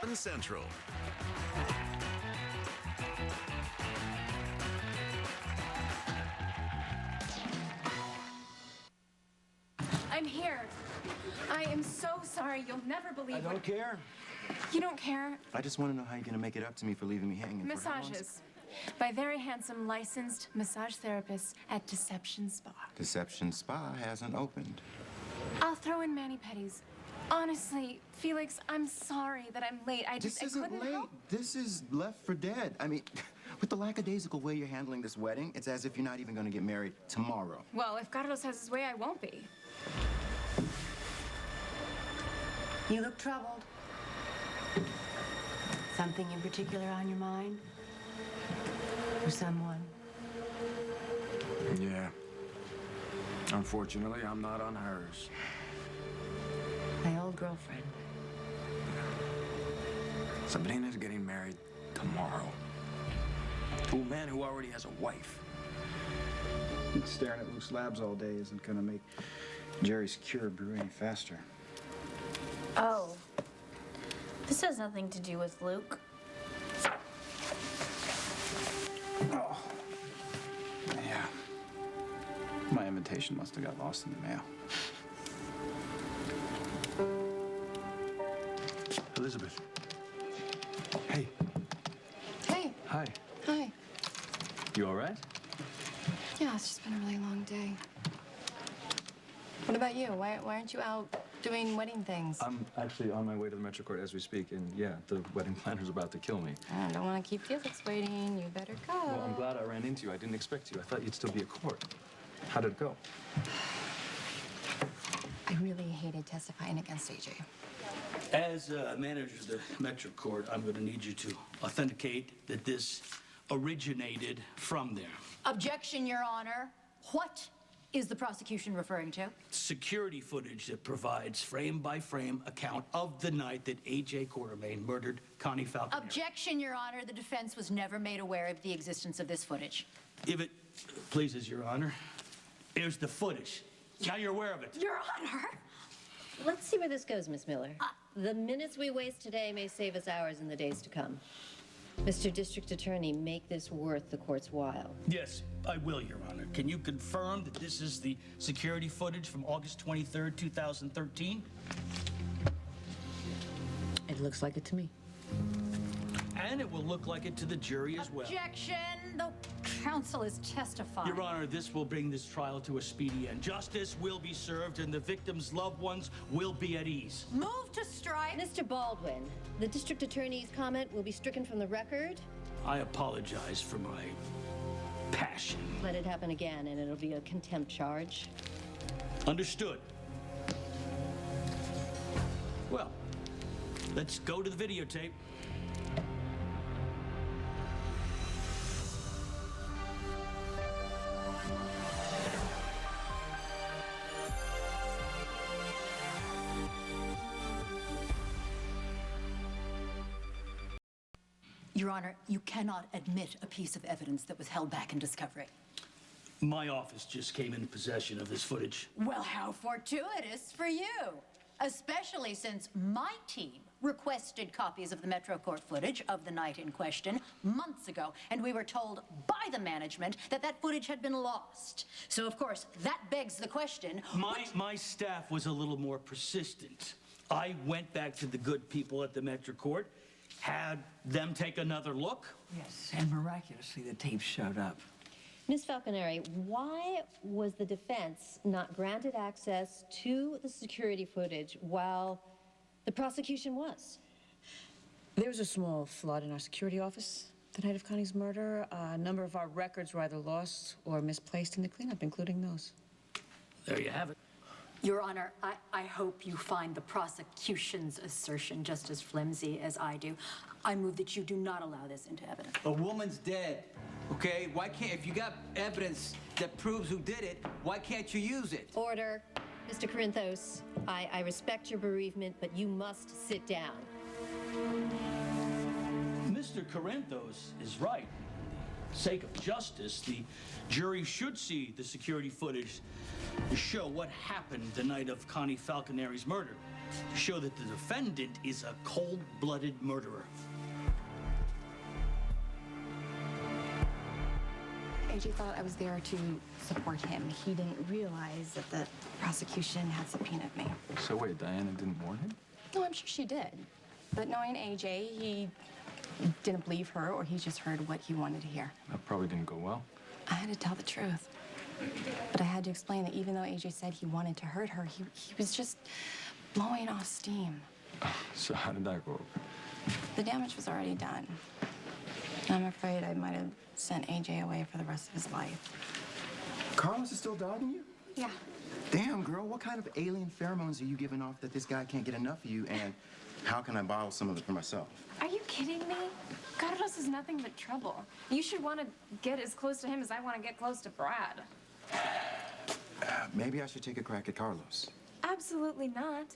Central. I'm here. I am so sorry. You'll never believe I don't care. You don't care? I just want to know how you're going to make it up to me for leaving me hanging. Massages. By very handsome licensed massage therapists at Deception Spa. Deception Spa hasn't opened. I'll throw in mani-pedis. Honestly, Felix, I'm sorry that I'm late. I This couldn't isn't late. help. This is left for dead. I mean, with the lackadaisical way you're handling this wedding, it's as if you're not even going to get married tomorrow. Well, if Carlos has his way, I won't be. You look troubled. Something in particular on your mind? Or someone? Yeah. Unfortunately, I'm not on hers. My old girlfriend. Sabrina's getting married tomorrow. To a man who already has a wife. Staring at loose labs all day isn't gonna make Jerry's cure brew any faster. Oh. This has nothing to do with Luke. Oh. Yeah. My invitation must have got lost in the mail. Elizabeth. Hey. Hey. Hi. Hi. You all right? Yeah, it's just been a really long day. What about you? Why aren't you out doing wedding things? I'm actually on my way to the Metro Court as we speak, and yeah, the wedding planner's about to kill me. I don't want to keep Felix waiting. You better go. Well, I'm glad I ran into you. I didn't expect you. I thought you'd still be at court. How did it go? I really hated testifying against AJ. As manager of the Metro Court, I'm going to need you to authenticate that this originated from there. Objection, Your Honor. What is the prosecution referring to? Security footage that provides frame-by-frame account of the night that A.J. Quartermain murdered Connie Falcone. Objection, Your Honor. The defense was never made aware of the existence of this footage. If it pleases Your Honor, here's the footage. Now you're aware of it. Your Honor! Let's see where this goes, Miss Miller. The minutes we waste today may save us hours in the days to come. Mr. District Attorney, make this worth the court's while. Yes, I will, Your Honor. Can you confirm that this is the security footage from August 23rd, 2013? It looks like it to me. And it will look like it to the jury as well. Objection! The counsel is testifying. Your Honor, this will bring this trial to a speedy end. Justice will be served and the victim's loved ones will be at ease. Move to strike. Mr. Baldwin, the district attorney's comment will be stricken from the record. I apologize for my passion. Let it happen again, and it'll be a contempt charge. Understood. Well, let's go to the videotape. Your Honor, you cannot admit a piece of evidence that was held back in discovery. My office just came into possession of this footage. Well, how fortuitous for you. Especially since my team requested copies of the Metro Court footage of the night in question months ago, and we were told by the management that that footage had been lost. So, of course, that begs the question... My staff was a little more persistent. I went back to the good people at the Metro Court, had them take another look. Yes, and miraculously the tape showed up. Ms. Falconeri, why was the defense not granted access to the security footage while the prosecution was? There was a small flood in our security office the night of Connie's murder. A number of our records were either lost or misplaced in the cleanup, including those. There you have it. Your Honor, I hope you find the prosecution's assertion just as flimsy as I do. I move that you do not allow this into evidence. A woman's dead, okay? Why can't, if you got evidence that proves who did it, why can't you use it? Order. Mr. Corinthos, I respect your bereavement, but you must sit down. Mr. Corinthos is right. For the sake of justice, the jury should see the security footage to show what happened the night of Connie Falconeri's murder. to show that the defendant is a cold-blooded murderer. AJ thought I was there to support him. He didn't realize that the prosecution had subpoenaed me. So wait, Diana didn't warn him? No, I'm sure she did. But knowing AJ, he didn't believe her, or he just heard what he wanted to hear. That probably didn't go well. I had to tell the truth. But I had to explain that even though AJ said he wanted to hurt her, he was just blowing off steam. So how did that go over? The damage was already done. I'm afraid I might have sent AJ away for the rest of his life. Carlos is still dogging you? Yeah. Damn, girl, what kind of alien pheromones are you giving off that this guy can't get enough of you, and how can I bottle some of it for myself? Are you kidding me? Carlos is nothing but trouble. You should want to get as close to him as I want to get close to Brad. Maybe I should take a crack at Carlos. Absolutely not.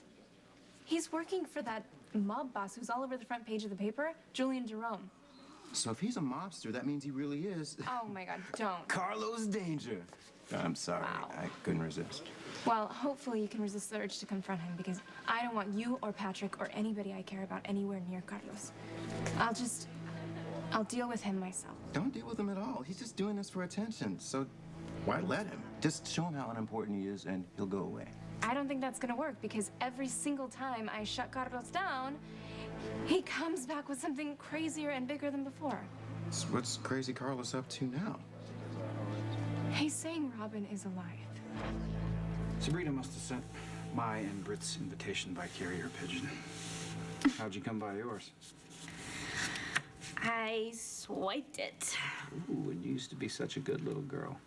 He's working for that mob boss who's all over the front page of the paper, Julian Jerome. So if he's a mobster, that means he really is. Oh my God, don't. Carlos Danger. I'm sorry, Wow. I couldn't resist. Well, hopefully you can resist the urge to confront him because I don't want you or Patrick or anybody I care about anywhere near Carlos. I'll deal with him myself. Don't deal with him at all. He's just doing this for attention, so why let him? Just show him how unimportant he is and he'll go away. I don't think that's gonna work because every single time I shut Carlos down, he comes back with something crazier and bigger than before. So what's Crazy Carlos up to now? He's saying Robin is alive. Sabrina must have sent my and Britt's invitation by carrier pigeon. How'd you come by yours? I swiped it. Ooh, it used to be such a good little girl.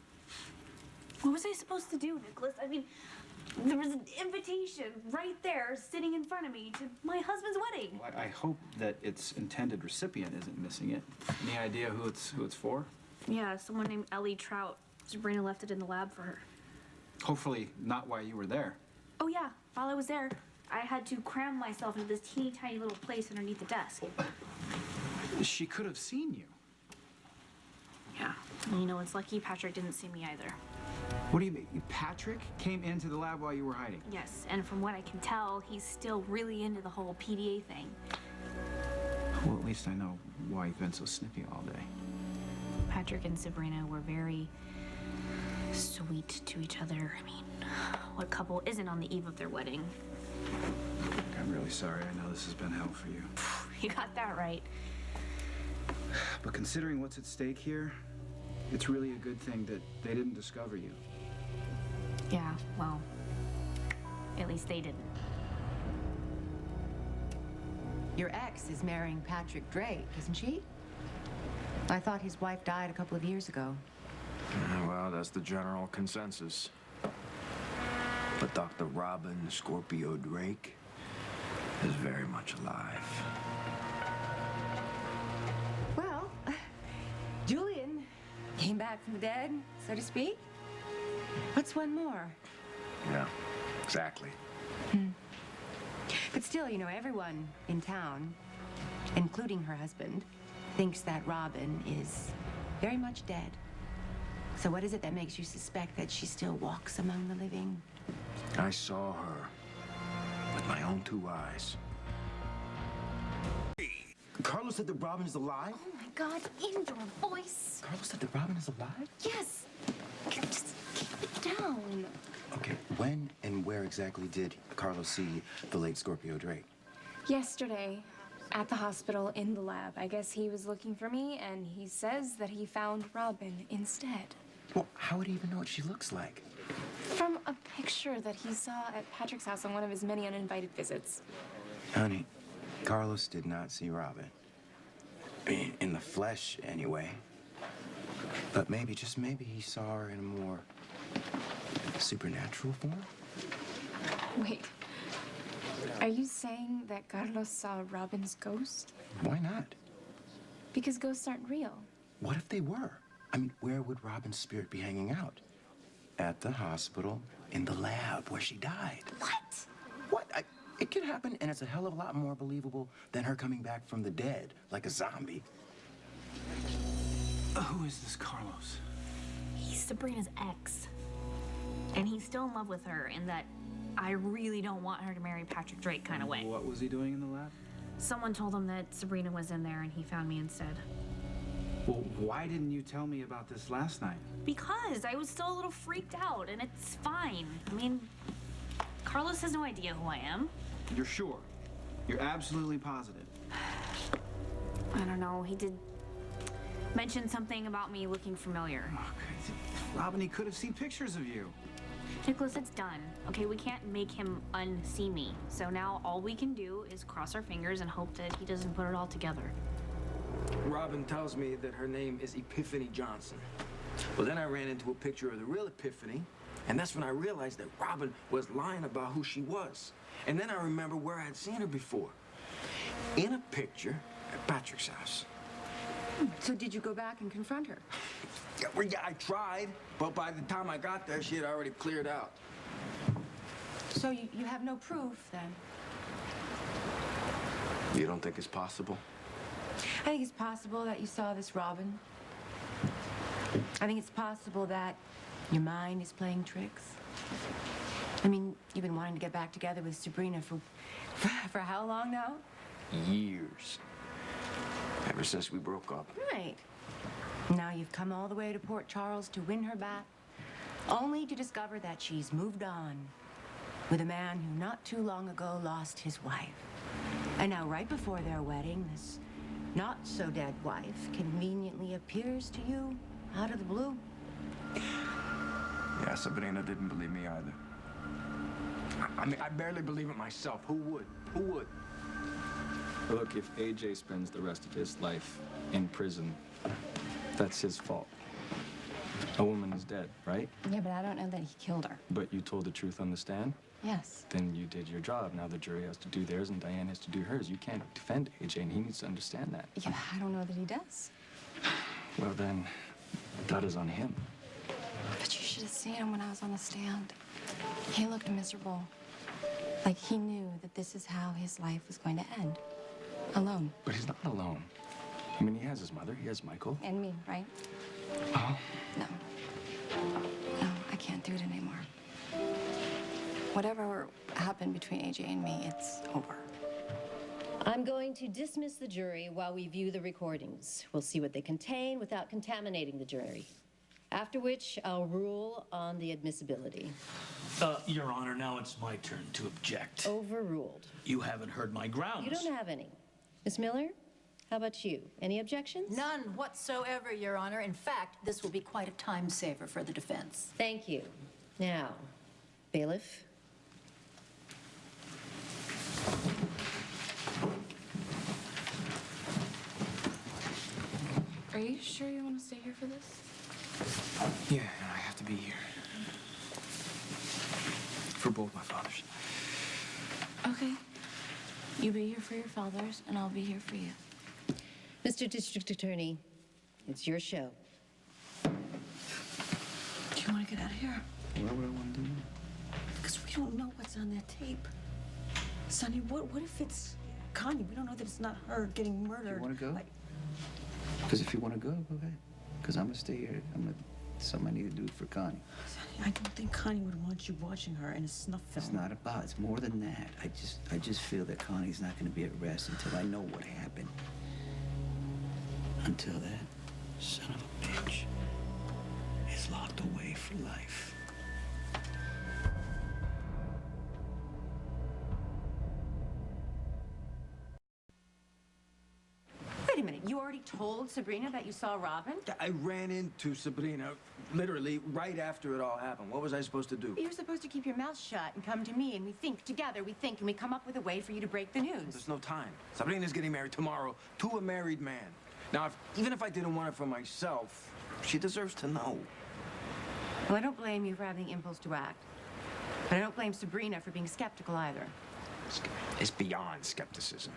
What was I supposed to do, Nicholas? I mean, there was an invitation right there sitting in front of me to my husband's wedding. Well, I hope that its intended recipient isn't missing it. Any idea who it's for? Yeah, someone named Ellie Trout. Sabrina left it in the lab for her. Hopefully not while you were there. Oh yeah, while I was there, I had to cram myself into this teeny tiny little place underneath the desk. She could have seen you. Yeah, and you know, it's lucky Patrick didn't see me either. What do you mean? Patrick came into the lab while you were hiding? Yes, and from what I can tell, he's still really into the whole PDA thing. Well, at least I know why you've been so snippy all day. Patrick and Sabrina were very sweet to each other. I mean, what couple isn't on the eve of their wedding? I'm really sorry. I know this has been hell for you. You got that right. But considering what's at stake here, it's really a good thing that they didn't discover you. Yeah, well, at least they didn't. Your ex is marrying Patrick Drake, isn't she? I thought his wife died a couple of years ago. Well, that's the general consensus. But Dr. Robin Scorpio Drake is very much alive. Well, Julian came back from the dead, so to speak. What's one more? Yeah, exactly. But still, you know, everyone in town, including her husband, thinks that Robin is very much dead. So what is it that makes you suspect that she still walks among the living? I saw her with my own 2 eyes. Carlos said that Robin is alive? Oh my God, indoor voice. Carlos said that Robin is alive? Yes. Just keep it down. Okay, when and where exactly did Carlos see the late Scorpio Drake? Yesterday, at the hospital in the lab, I guess he was looking for me, and he says that he found Robin instead. Well, how would he even know what she looks like? From a picture that he saw at Patrick's house on one of his many uninvited visits. Honey, Carlos did not see Robin. I mean, in the flesh, anyway. But maybe, just maybe, he saw her in a more supernatural form? Wait, are you saying that Carlos saw Robin's ghost? Why not? Because ghosts aren't real. What if they were? I mean, where would Robin's spirit be hanging out? At the hospital, in the lab where she died. What? What? It could happen, and it's a hell of a lot more believable than her coming back from the dead, like a zombie. Who is this Carlos? He's Sabrina's ex. And he's still in love with her, and that I really don't want her to marry Patrick Drake kind of way. What was he doing in the lab? Someone told him that Sabrina was in there and he found me instead. Well, why didn't you tell me about this last night? Because I was still a little freaked out, and it's fine. I mean, Carlos has no idea who I am. You're sure? You're absolutely positive? I don't know, he did mention something about me looking familiar. Okay. Robin, he could have seen pictures of you. Nicholas, it's done. Okay, we can't make him unsee me. So now all we can do is cross our fingers and hope that he doesn't put it all together. Robin tells me that her name is Epiphany Johnson. Well, then I ran into a picture of the real Epiphany, and that's when I realized that Robin was lying about who she was. And then I remember where I had seen her before. In a picture at Patrick's house. So did you go back and confront her? Yeah, well, yeah, I tried, but by the time I got there, she had already cleared out. So you have no proof, then? You don't think it's possible? I think it's possible that you saw this Robin. I think it's possible that your mind is playing tricks. I mean, you've been wanting to get back together with Sabrina for how long now? Years. Ever since we broke up. Right. Now you've come all the way to Port Charles to win her back, only to discover that she's moved on with a man who not too long ago lost his wife. And now right before their wedding, this not-so-dead wife conveniently appears to you out of the blue. Yeah, Sabrina didn't believe me either. I mean, I barely believe it myself. Who would? Who would? Look, if AJ spends the rest of his life in prison, that's his fault. A woman is dead, right? Yeah, but I don't know that he killed her. But you told the truth on the stand? Yes. Then you did your job. Now the jury has to do theirs and Diane has to do hers. You can't defend AJ, and he needs to understand that. Yeah, I don't know that he does. Well, then, that is on him. But you should have seen him when I was on the stand. He looked miserable. Like he knew that this is how his life was going to end. Alone. But he's not alone. I mean, he has his mother, he has Michael. And me, right? Oh? No. No, I can't do it anymore. Whatever happened between AJ and me, it's over. I'm going to dismiss the jury while we view the recordings. We'll see what they contain without contaminating the jury. After which, I'll rule on the admissibility. Your Honor, now it's my turn to object. Overruled. You haven't heard my grounds. You don't have any. Miss Miller, how about you? Any objections? None whatsoever, Your Honor. In fact, this will be quite a time saver for the defense. Thank you. Now, bailiff. Are you sure you want to stay here for this? Yeah, I have to be here. For both my fathers. Okay. You be here for your fathers, and I'll be here for you. Mr. District Attorney, it's your show. Do you want to get out of here? Why would I want to do Because we don't know what's on that tape. Sonny, what if it's Connie? We don't know that it's not her getting murdered. You want to go? Like, Because if you want to go ahead. Because I'm going to stay here. Something I need to do for Connie. Sonny, I don't think Connie would want you watching her in a snuff film. It's not about, it's more than that. I just feel that Connie's not going to be at rest until I know what happened. Until that son of a bitch is locked away for life. Wait a minute, you already told Sabrina that you saw Robin? I ran into Sabrina literally right after it all happened. What was I supposed to do? You're supposed to keep your mouth shut and come to me, and we think together, and we come up with a way for you to break the news. There's no time. Sabrina's getting married tomorrow to a married man. Now, even if I didn't want it for myself, she deserves to know. Well, I don't blame you for having the impulse to act. But I don't blame Sabrina for being skeptical either. It's beyond skepticism.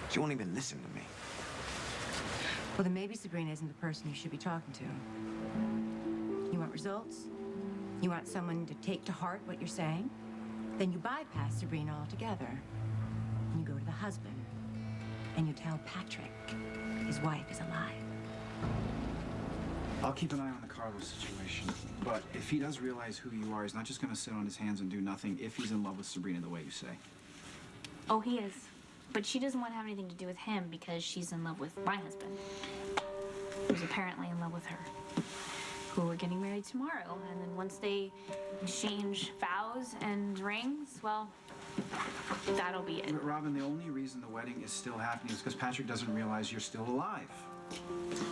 She won't even listen to me. Well, then maybe Sabrina isn't the person you should be talking to. You want results? You want someone to take to heart what you're saying? Then you bypass Sabrina altogether. And you go to the husband. And you tell Patrick his wife is alive. I'll keep an eye on the Carlos situation. But if he does realize who you are, he's not just going to sit on his hands and do nothing if he's in love with Sabrina the way you say. Oh, he is. But she doesn't want to have anything to do with him because she's in love with my husband, who's apparently in love with her, who we're getting married tomorrow. And then once they exchange vows and rings, well, that'll be it. But Robin, the only reason the wedding is still happening is because Patrick doesn't realize you're still alive.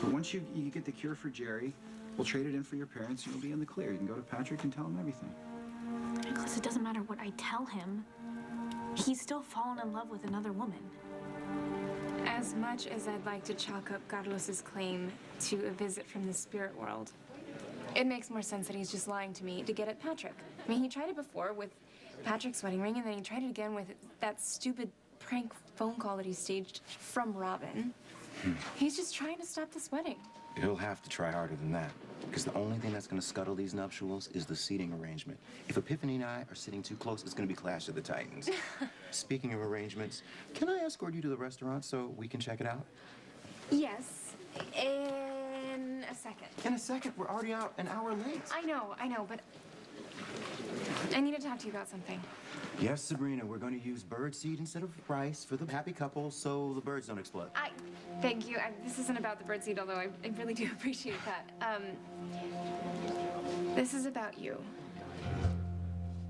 But once you get the cure for Jerry, we'll trade it in for your parents and you'll be in the clear. You can go to Patrick and tell him everything. Nicholas, it doesn't matter what I tell him. He's still fallen in love with another woman. As much as I'd like to chalk up Carlos's claim to a visit from the spirit world, it makes more sense that he's just lying to me to get at Patrick. I mean, he tried it before with Patrick's wedding ring, and then he tried it again with that stupid prank phone call that he staged from Robin. He's just trying to stop this wedding. He'll have to try harder than that, because the only thing that's going to scuttle these nuptials is the seating arrangement. If Epiphany and I are sitting too close, it's going to be Clash of the Titans. Speaking of arrangements, can I escort you to the restaurant so we can check it out? Yes, in a second. In a second? We're already out an hour late. I know, but I need to talk to you about something. Yes, Sabrina, we're going to use birdseed instead of rice for the happy couple so the birds don't explode. Thank you. This isn't about the birdseed, although I really do appreciate that. This is about you.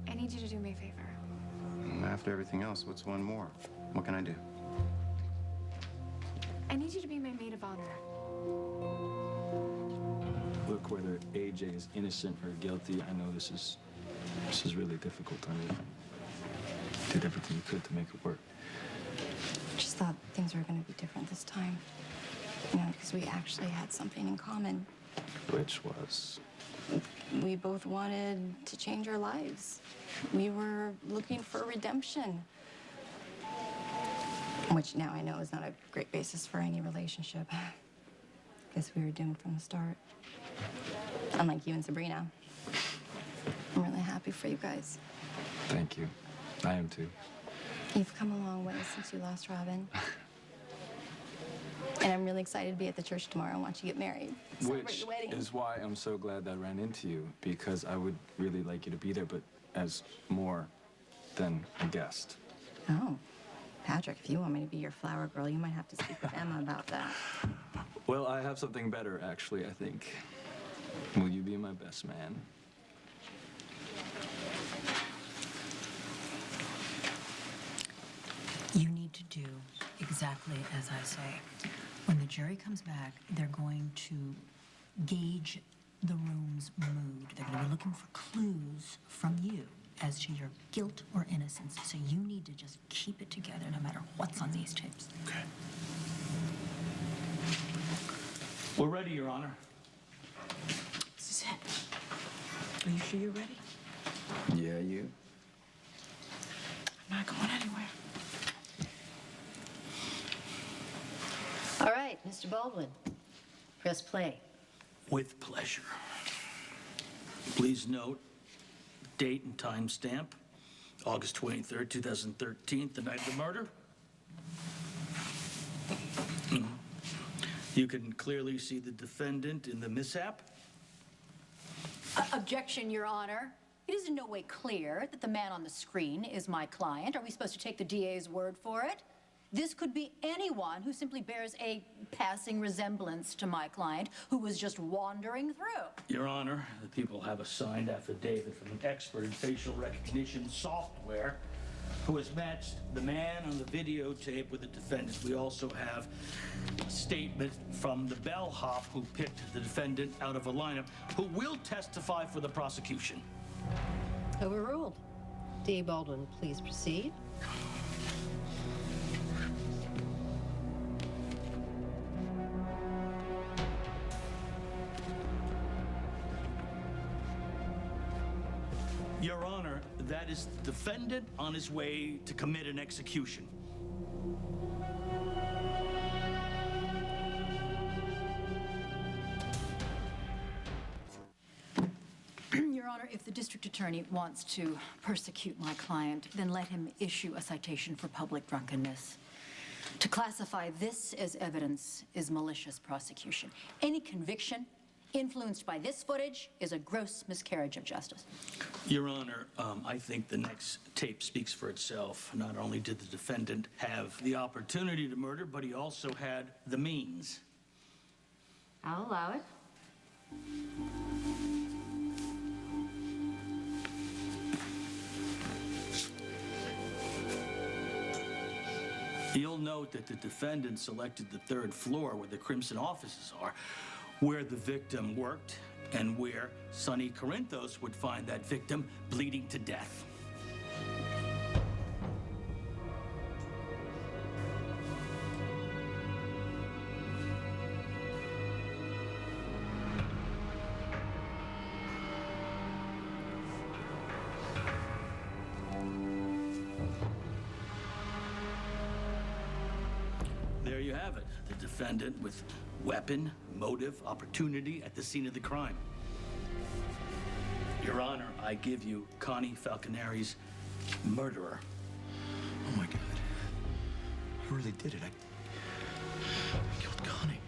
I need you to do me a favor. After everything else, what's one more? What can I do? I need you to be my maid of honor. Look, whether AJ is innocent or guilty, I know this is really difficult on you. Did everything you could to make it work. Just thought things were going to be different this time. You know, because we actually had something in common. Which was? We both wanted to change our lives. We were looking for redemption. Which now I know is not a great basis for any relationship. Guess we were doomed from the start. Unlike you and Sabrina. I'm really happy for you guys. Thank you. I am too. You've come a long way since you lost Robin. And I'm really excited to be at the church tomorrow and watch you get married. Celebrate Which your wedding. is why I'm so glad that I ran into you, because I would really like you to be there, but as more than a guest. Oh, Patrick, if you want me to be your flower girl, you might have to speak with Emma about that. Well, I have something better, actually, I think. Will you be my best man? You need to do exactly as I say. When the jury comes back, they're going to gauge the room's mood. They're going to be looking for clues from you as to your guilt or innocence. So you need to just keep it together no matter what's on these tapes. Okay. We're ready, Your Honor. This is it. Are you sure you're ready? Yeah, you. I'm not going anywhere. All right, Mr. Baldwin, press play. With pleasure. Please note, date and time stamp, August 23rd, 2013, the night of the murder. You can clearly see the defendant in the mishap. Objection, Your Honor. It is in no way clear that the man on the screen is my client. Are we supposed to take the DA's word for it? This could be anyone who simply bears a passing resemblance to my client who was just wandering through. Your Honor, the people have a signed affidavit from an expert in facial recognition software who has matched the man on the videotape with the defendant. We also have a statement from the bellhop who picked the defendant out of a lineup, who will testify for the prosecution. Overruled. D. Baldwin, please proceed. Your Honor, that is the defendant on his way to commit an execution. Your Honor, if the district attorney wants to persecute my client, then let him issue a citation for public drunkenness. To classify this as evidence is malicious prosecution. Any conviction influenced by this footage is a gross miscarriage of justice. Your Honor, I think the next tape speaks for itself. Not only did the defendant have the opportunity to murder, but he also had the means. I'll allow it. You'll note that the defendant selected the third floor where the Crimson offices are, where the victim worked, and where Sonny Corinthos would find that victim bleeding to death. There you have it, the defendant with weapon, motive, opportunity at the scene of the crime. Your Honor, I give you Connie Falconeri's murderer. Oh my God. I really did it. I killed Connie.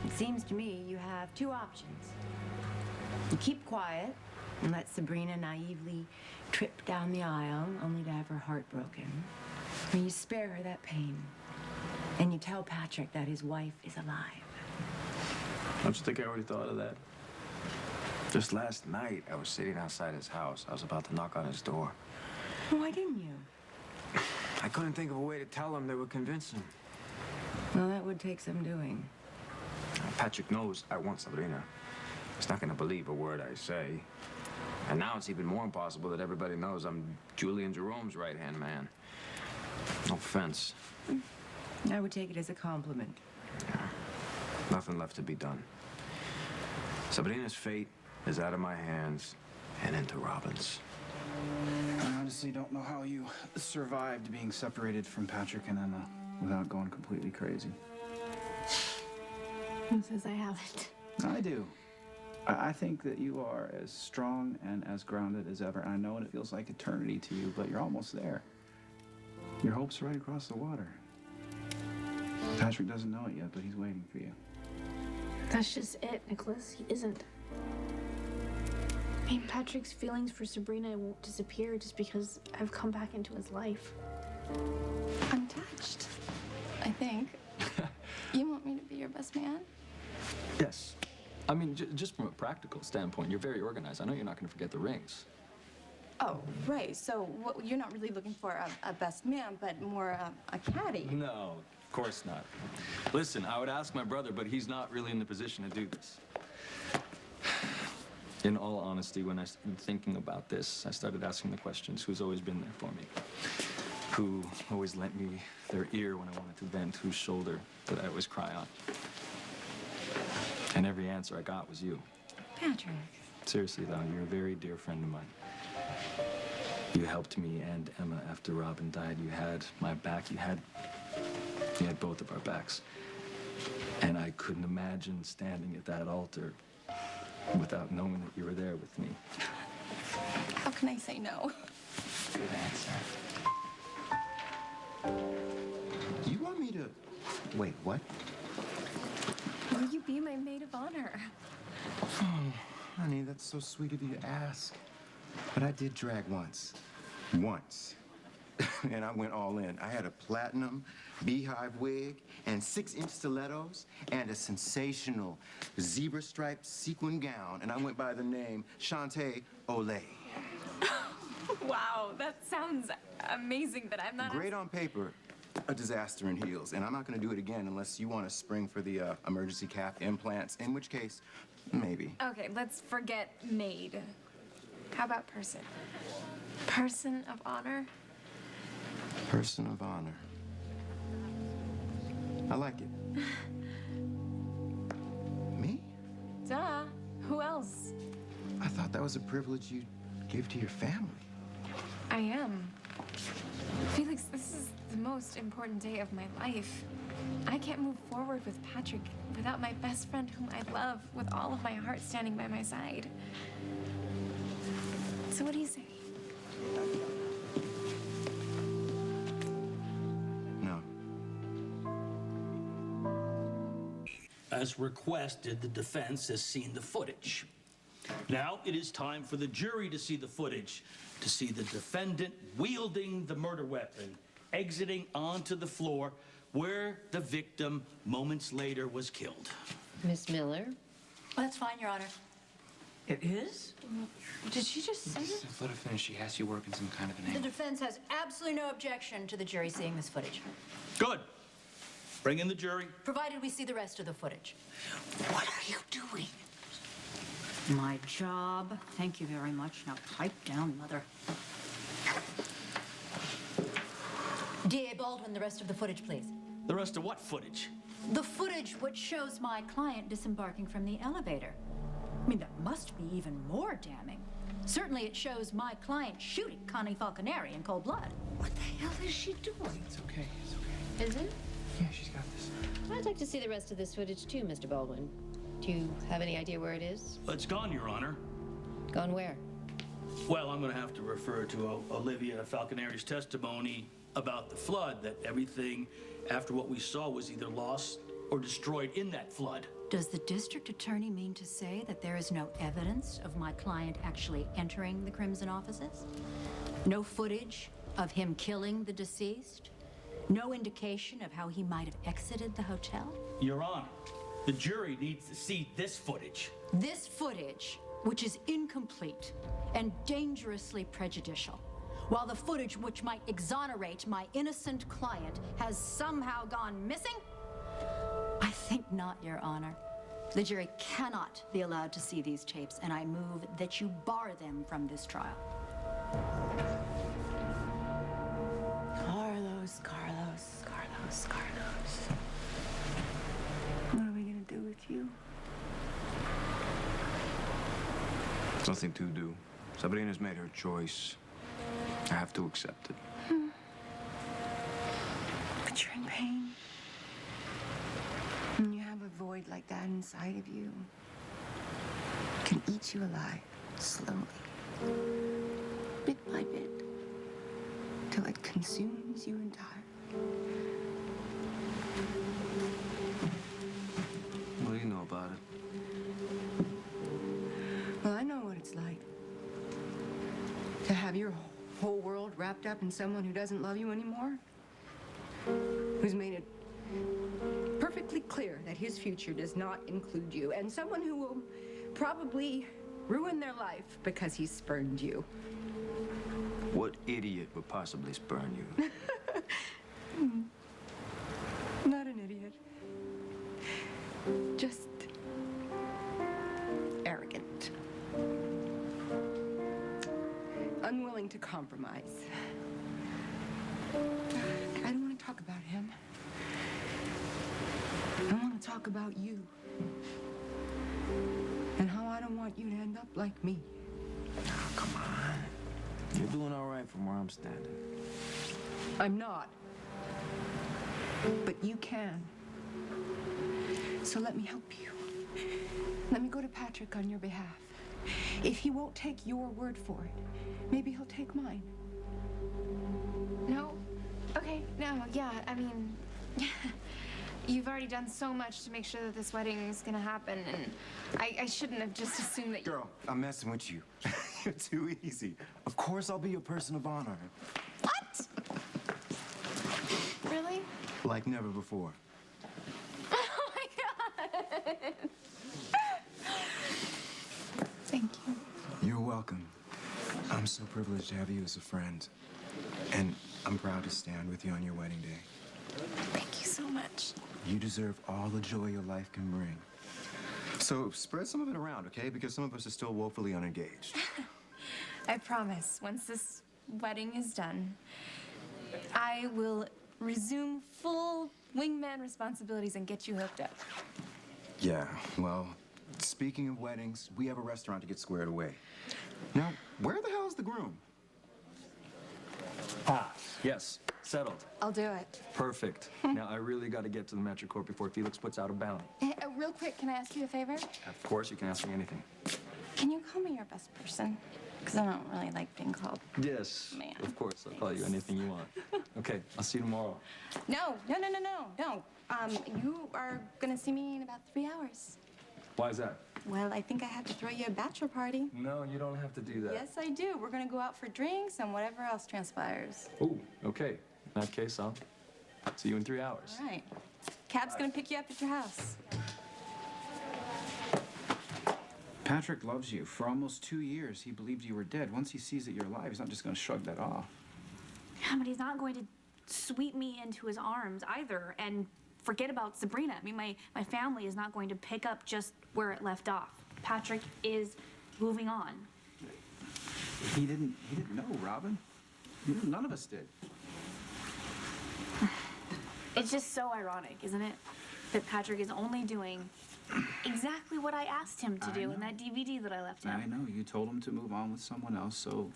It seems to me you have two options. You keep quiet and let Sabrina naively trip down the aisle only to have her heart broken. Or you spare her that pain and you tell Patrick that his wife is alive. Don't you think I already thought of that? Just last night, I was sitting outside his house. I was about to knock on his door. Why didn't you? I couldn't think of a way to tell him that would convince him. Well, that would take some doing. Patrick knows I want Sabrina. He's not going to believe a word I say. And now it's even more impossible that everybody knows I'm Julian Jerome's right-hand man. No offense. I would take it as a compliment. Nothing left to be done. Sabrina's fate is out of my hands and into Robin's. I honestly don't know how you survived being separated from Patrick and Emma without going completely crazy. Who says I haven't? I do. I think that you are as strong and as grounded as ever. I know it feels like eternity to you, but you're almost there. Your hope's right across the water. Patrick doesn't know it yet, but he's waiting for you. That's just it, Nicholas. He isn't. I mean, Patrick's feelings for Sabrina won't disappear just because I've come back into his life. I'm touched, I think. You want me to be your best man? Yes. I mean, just from a practical standpoint, you're very organized. I know you're not going to forget the rings. Oh, right. So you're not really looking for a best man, but more a caddy. No, of course not. Listen, I would ask my brother, but he's not really in the position to do this. In all honesty, when I started thinking about this, I started asking the questions. Who's always been there for me? Who always lent me their ear when I wanted to vent? Whose shoulder did I always cry on? And every answer I got was you. Patrick. Seriously, though, you're a very dear friend of mine. You helped me and Emma after Robin died. You had my back. You had both of our backs. And I couldn't imagine standing at that altar without knowing that you were there with me. How can I say no? Good answer. You want me to... Wait, what? Will you be my maid of honor? Oh, honey, that's so sweet of you to ask. But I did drag once. Once. And I went all in. I had a platinum beehive wig and 6-inch stilettos and a sensational zebra-striped sequin gown. And I went by the name Shantae Olay. Wow, that sounds amazing, but I'm not... Great on paper, a disaster in heels. And I'm not going to do it again unless you want to spring for the emergency cap implants, in which case, maybe. Okay, let's forget maid. How about person? Person of honor? Person of honor. I like it. Me? Duh. Who else? I thought that was a privilege you give to your family. I am. Felix, this is the most important day of my life. I can't move forward with Patrick without my best friend whom I love with all of my heart standing by my side. So what do you say? No. As requested, the defense has seen the footage. Now it is time for the jury to see the footage, to see the defendant wielding the murder weapon, exiting onto the floor where the victim moments later was killed. Miss Miller? That's fine, Your Honor. It is? Did she just say that? Just let her finish. She has you working some kind of an The angle. defense has absolutely no objection to the jury seeing this footage, Good. Bring in the jury. provided we see the rest of the footage. What are you doing? My job. Thank you very much. Now pipe down, Mother. D.A. Baldwin, the rest of the footage, please. The rest of what footage? The footage which shows my client disembarking from the elevator. I mean, that must be even more damning. Certainly it shows my client shooting Connie Falconeri in cold blood. What the hell is she doing? It's okay. It's okay. Is it? Yeah, she's got this. I'd like to see the rest of this footage too, Mr. Baldwin. Do you have any idea where it is? It's gone, Your Honor. Gone where? Well, I'm going to have to refer to Olivia Falconeri's testimony about the flood, that everything after what we saw was either lost or destroyed in that flood. Does the district attorney mean to say that there is no evidence of my client actually entering the Crimson offices? No footage of him killing the deceased? No indication of how he might have exited the hotel? Your Honor, the jury needs to see this footage. This footage, which is incomplete and dangerously prejudicial, while the footage which might exonerate my innocent client has somehow gone missing? I think not, Your Honor. The jury cannot be allowed to see these tapes, and I move that you bar them from this trial. Carlos, Carlos, Carlos, Carlos. What are we gonna do with you? There's nothing to do. Sabrina's made her choice. I have to accept it. But you're in pain. And you have a void like that inside of you. It can eat you alive, slowly. Bit by bit. Till it consumes you entire. What do you know about it? Well, I know what it's like. To have your whole world wrapped up in someone who doesn't love you anymore. Who's made it perfectly clear that his future does not include you. And someone who will probably ruin their life because he spurned you. What idiot would possibly spurn you? Not an idiot. Just arrogant. Unwilling to compromise. I don't want to talk about him. I want to talk about you. And how I don't want you to end up like me. Oh, come on. You're doing all right from where I'm standing. I'm not. But you can. So let me help you. Let me go to Patrick on your behalf. If he won't take your word for it, maybe he'll take mine. No? Okay, no, yeah, I mean, you've already done so much to make sure that this wedding is gonna happen, and I shouldn't have just assumed that you... Girl, I'm messing with you. You're too easy. Of course I'll be your person of honor. What? Really? Like never before. Oh my God! Thank you. You're welcome. I'm so privileged to have you as a friend. And I'm proud to stand with you on your wedding day. Thank you so much. You deserve all the joy your life can bring. So spread some of it around, okay? Because some of us are still woefully unengaged. I promise, once this wedding is done, I will resume full wingman responsibilities and get you hooked up. Yeah, well, speaking of weddings, we have a restaurant to get squared away. Now, where the hell is the groom? Ah, yes, settled. I'll do it. Perfect. Now, I really got to get to the Metrocorp before Felix puts out a bounty. Real quick, can I ask you a favor? Of course, you can ask me anything. Can you call me your best person? Because I don't really like being called. Yes, Man, of course. I'll call you anything you want. Okay, I'll see you tomorrow. No. You are gonna see me in about 3 hours. Why is that? Well, I think I have to throw you a bachelor party. No, you don't have to do that. Yes, I do. We're gonna go out for drinks and whatever else transpires. Oh, okay. In that case, I'll see you in 3 hours. All right. Cab's gonna pick you up at your house. Patrick loves you. For almost 2 years, he believed you were dead. Once he sees that you're alive, he's not just going to shrug that off. Yeah, but he's not going to sweep me into his arms either and forget about Sabrina. I mean, my family is not going to pick up just where it left off. Patrick is moving on. He didn't know, Robin. None of us did. It's just so ironic, isn't it? That Patrick is only doing exactly what I asked him to do in that DVD that I left him. I know. You told him to move on with someone else so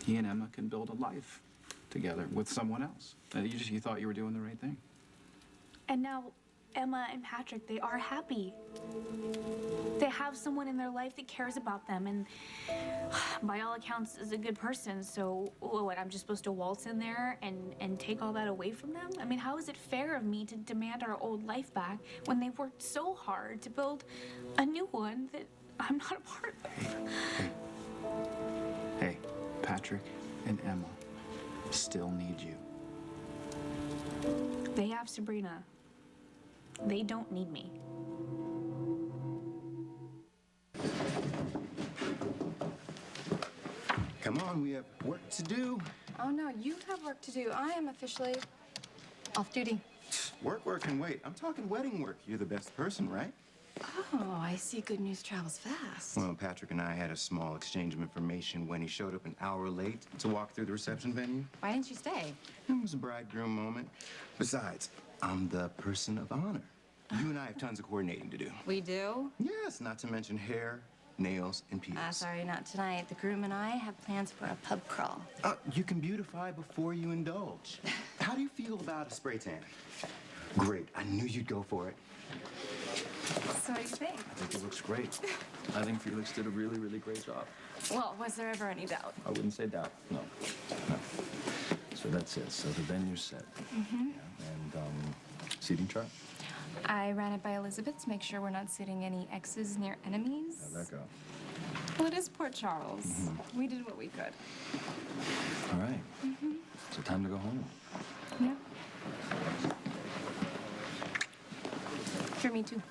he and Emma can build a life together with someone else. You thought you were doing the right thing. And now Emma and Patrick, they are happy. They have someone in their life that cares about them and by all accounts is a good person. So what, I'm just supposed to waltz in there and take all that away from them? I mean, how is it fair of me to demand our old life back when they've worked so hard to build a new one that I'm not a part of? Hey, Patrick and Emma still need you. They have Sabrina. They don't need me. Come on, we have work to do. Oh, no, you have work to do. I am officially off duty. Work can wait. I'm talking wedding work. You're the best person, right? Oh, I see good news travels fast. Well, Patrick and I had a small exchange of information when he showed up an hour late to walk through the reception venue. Why didn't you stay? It was a bridegroom moment. Besides, I'm the person of honor. You and I have tons of coordinating to do. We do? Yes, not to mention hair, nails, and peels. Sorry, not tonight. The groom and I have plans for a pub crawl. You can beautify before you indulge. How do you feel about a spray tan? Great. I knew you'd go for it. So what do you think? I think it looks great. I think Felix did a really, really great job. Well, was there ever any doubt? I wouldn't say doubt. No. So that's it. So the venue's set. Mm-hmm. And seating chart. I ran it by Elizabeth to make sure we're not sitting any exes near enemies. How'd that go? Well, it is Port Charles. Mm-hmm. We did what we could. All right. So time to go home. Yeah. For me, too.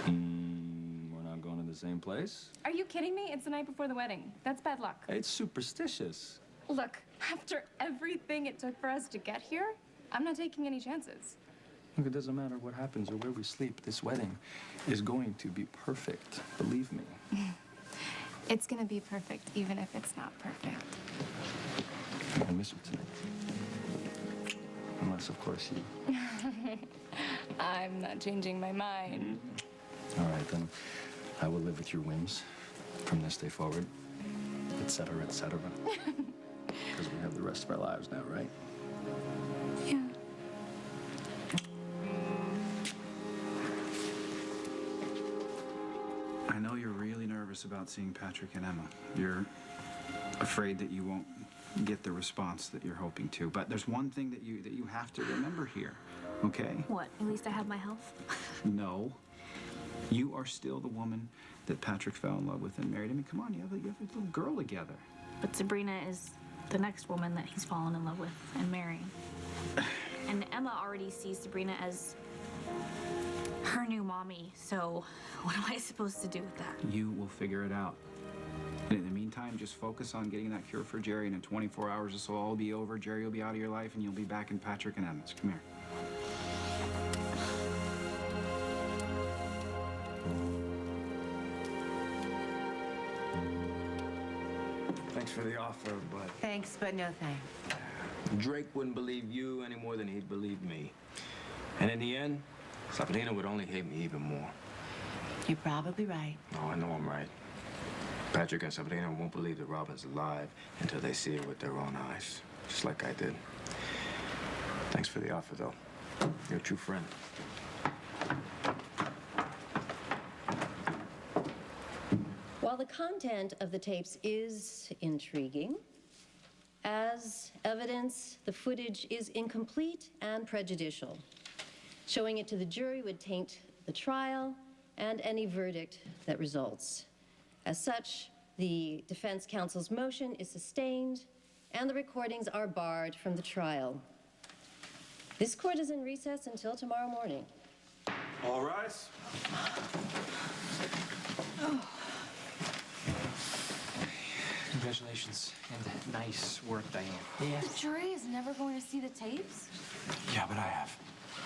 We're not going to the same place? Are you kidding me? It's the night before the wedding. That's bad luck. It's superstitious. Look, after everything it took for us to get here, I'm not taking any chances. Look, it doesn't matter what happens or where we sleep. This wedding is going to be perfect. Believe me. It's gonna be perfect, even if it's not perfect. I miss you tonight. Unless, of course, you... I'm not changing my mind. All right, then. I will live with your whims from this day forward, et cetera, et cetera. Because we have the rest of our lives now, right? Yeah. I know you're really nervous about seeing Patrick and Emma. You're afraid that you won't get the response that you're hoping to. But there's one thing that you have to remember here, okay? What? At least I have my health? No. You are still the woman that Patrick fell in love with and married. I mean, come on, you have a little girl together. But Sabrina is the next woman that he's fallen in love with and marrying. And Emma already sees Sabrina as her new mommy, so what am I supposed to do with that? You will figure it out. And in the meantime, just focus on getting that cure for Jerry, and in 24 hours this will all be over. Jerry will be out of your life, and you'll be back in Patrick and Emma's. Come here. Thanks for the offer, but Thanks, but no thanks. Drake wouldn't believe you any more than he'd believe me. And in the end, Sabrina would only hate me even more. You're probably right. Oh, I know I'm right. Patrick and Sabrina won't believe that Robin's alive until they see her with their own eyes, just like I did. Thanks for the offer, though. You're a true friend. While the content of the tapes is intriguing, As evidence, the footage is incomplete and prejudicial. Showing it to the jury would taint the trial and any verdict that results. As such, the defense counsel's motion is sustained and the recordings are barred from the trial. This court is in recess until tomorrow morning. All rise. Congratulations, and nice work, Diane. The jury is never going to see the tapes? Yeah, but I have.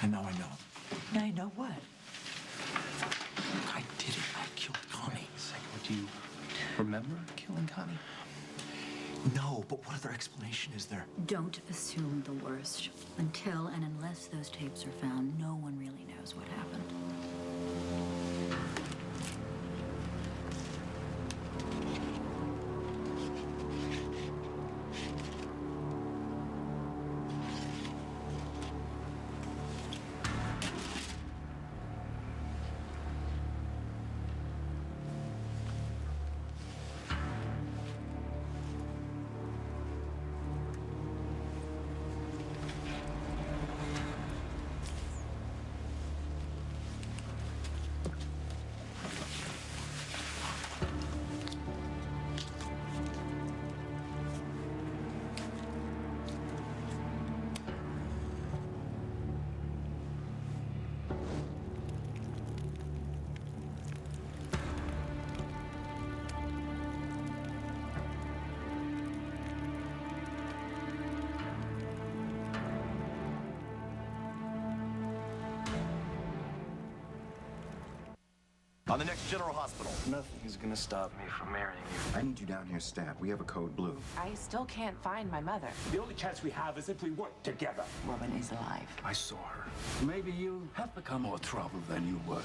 And now I know. Now you know what? I did it. I killed Connie. Wait a second. Do you remember killing Connie? No, but what other explanation is there? Don't assume the worst. Until and unless those tapes are found, no one really knows what happened. On the next General Hospital. Nothing is gonna stop me from marrying you. I need you down here, Stab. We have a code blue. I still can't find my mother. The only chance we have is if we work together. Robin is alive. I saw her. Maybe you have become more trouble than you were.